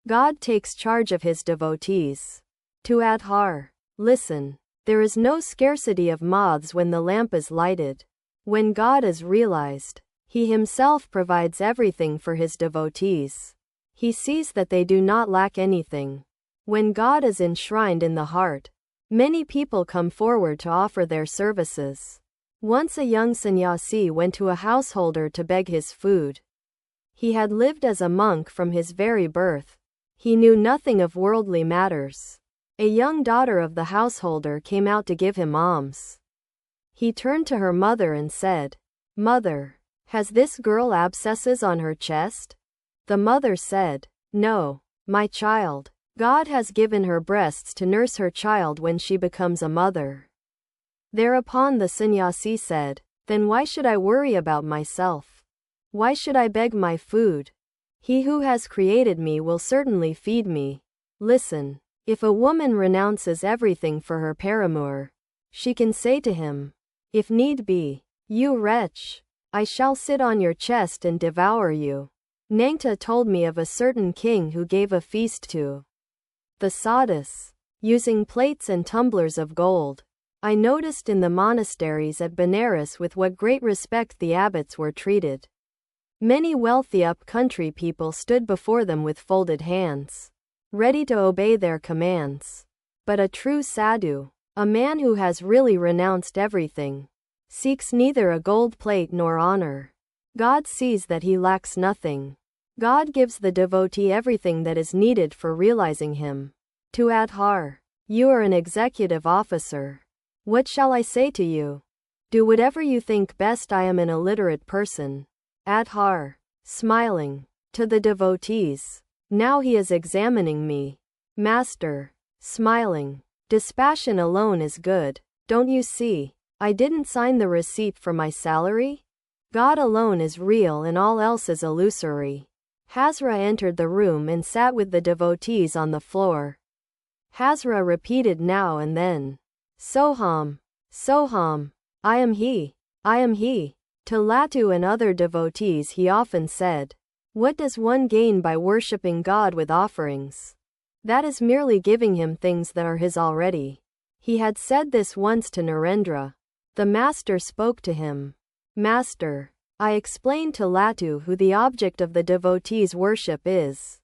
God takes charge of his devotees. To Adhar. Listen. There is no scarcity of moths when the lamp is lighted. When God is realized, he himself provides everything for his devotees. He sees that they do not lack anything. When God is enshrined in the heart, many people come forward to offer their services. Once a young sannyasi went to a householder to beg his food. He had lived as a monk from his very birth. He knew nothing of worldly matters. A young daughter of the householder came out to give him alms. He turned to her mother and said, "Mother, has this girl abscesses on her chest?" The mother said, "No, my child. God has given her breasts to nurse her child when she becomes a mother." Thereupon the sannyasi said, "Then why should I worry about myself? Why should I beg my food? He who has created me will certainly feed me." Listen. If a woman renounces everything for her paramour, she can say to him, if need be, "You wretch, I shall sit on your chest and devour you." Nangta told me of a certain king who gave a feast to the sadhus, using plates and tumblers of gold. I noticed in the monasteries at Benares with what great respect the abbots were treated. Many wealthy up-country people stood before them with folded hands, ready to obey their commands. But a true sadhu, a man who has really renounced everything, seeks neither a gold plate nor honor. God sees that he lacks nothing. God gives the devotee everything that is needed for realizing him. To Adhar. You are an executive officer. What shall I say to you? Do whatever you think best. I am an illiterate person. Adhar. Smiling. To the devotees. Now he is examining me. Master. Smiling. Dispassion alone is good. Don't you see? I didn't sign the receipt for my salary? God alone is real and all else is illusory. Hazra entered the room and sat with the devotees on the floor. Hazra repeated now and then, "Soham, Soham, I am he, I am he." To Latu and other devotees he often said, "What does one gain by worshipping God with offerings? That is merely giving him things that are his already." He had said this once to Narendra. The master spoke to him. "Master, I explained to Latu who the object of the devotee's worship is."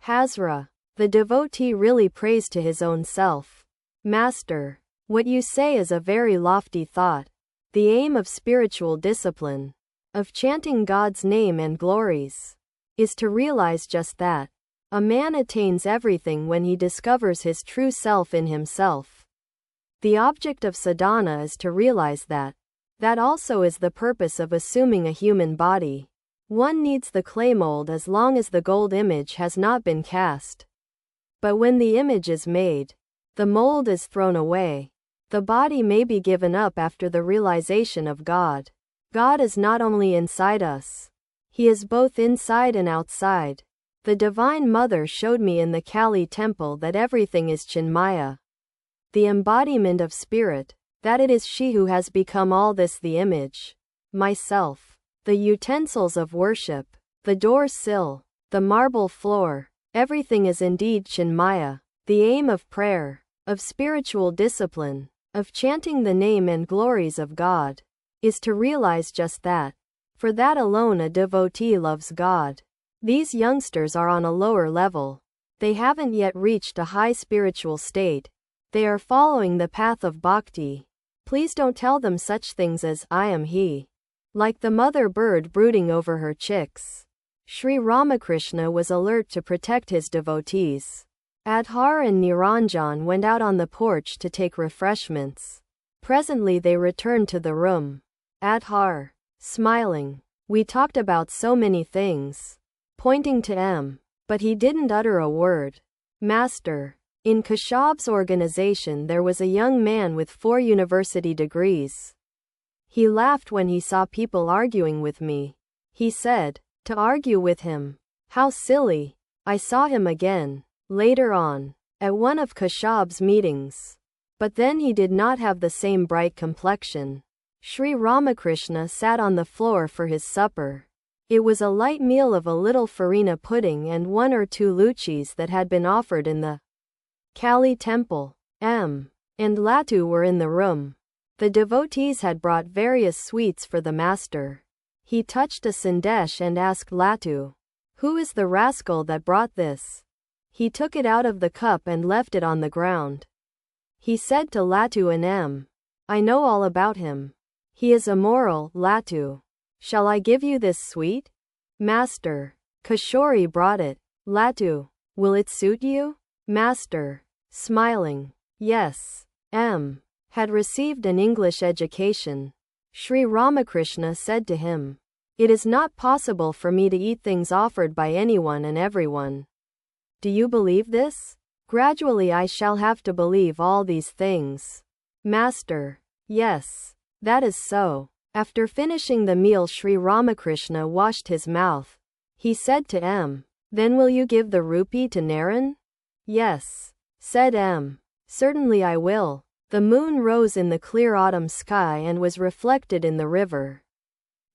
Hazra. The devotee really prays to his own self. Master, what you say is a very lofty thought. The aim of spiritual discipline, of chanting God's name and glories, is to realize just that. A man attains everything when he discovers his true self in himself. The object of sadhana is to realize that. That also is the purpose of assuming a human body. One needs the clay mold as long as the gold image has not been cast. But when the image is made, the mold is thrown away. The body may be given up after the realization of God. God is not only inside us. He is both inside and outside. The Divine Mother showed me in the Kali temple that everything is Chinmaya, the embodiment of spirit, that it is she who has become all this, the image, myself, the utensils of worship, the door sill, the marble floor, everything is indeed Chinmaya. The aim of prayer, of spiritual discipline, of chanting the name and glories of God, is to realize just that. For that alone a devotee loves God. These youngsters are on a lower level. They haven't yet reached a high spiritual state. They are following the path of bhakti. Please don't tell them such things as, "I am he." Like the mother bird brooding over her chicks. Sri Ramakrishna was alert to protect his devotees. Adhar and Niranjan went out on the porch to take refreshments. Presently they returned to the room. Adhar. Smiling. We talked about so many things. Pointing to M. But he didn't utter a word. Master. In Kashab's organization there was a young man with 4 university degrees. He laughed when he saw people arguing with me. He said, "To argue with him? How silly." I saw him again, later on, at one of Kashab's meetings. But then he did not have the same bright complexion. Sri Ramakrishna sat on the floor for his supper. It was a light meal of a little farina pudding and 1 or 2 luchis that had been offered in the Kali temple. And Latu were in the room. The devotees had brought various sweets for the master. He touched a sandesh and asked Latu, "Who is the rascal that brought this?" He took it out of the cup and left it on the ground. He said to Latu and "I know all about him. He is immoral, Latu. Shall I give you this sweet?" "Master, Kishori brought it." "Latu, will it suit you?" Master, smiling, "Yes." Had received an English education. Sri Ramakrishna said to him, "It is not possible for me to eat things offered by anyone and everyone. Do you believe this? Gradually I shall have to believe all these things." Master, "Yes, that is so." After finishing the meal, Sri Ramakrishna washed his mouth. He said to "Then will you give the rupee to Naren?" "Yes," said "Certainly I will." The moon rose in the clear autumn sky and was reflected in the river.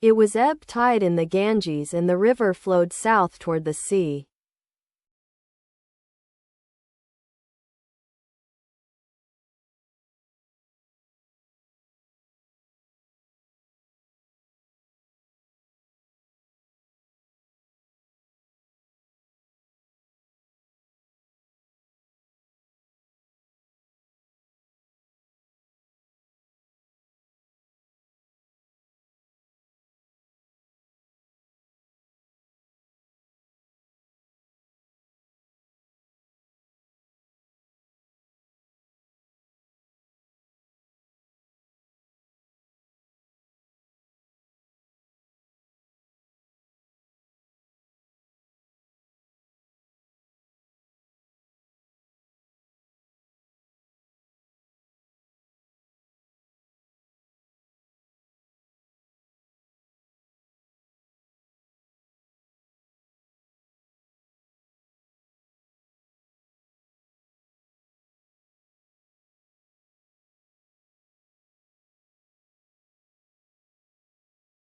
It was ebb tide in the Ganges and the river flowed south toward the sea.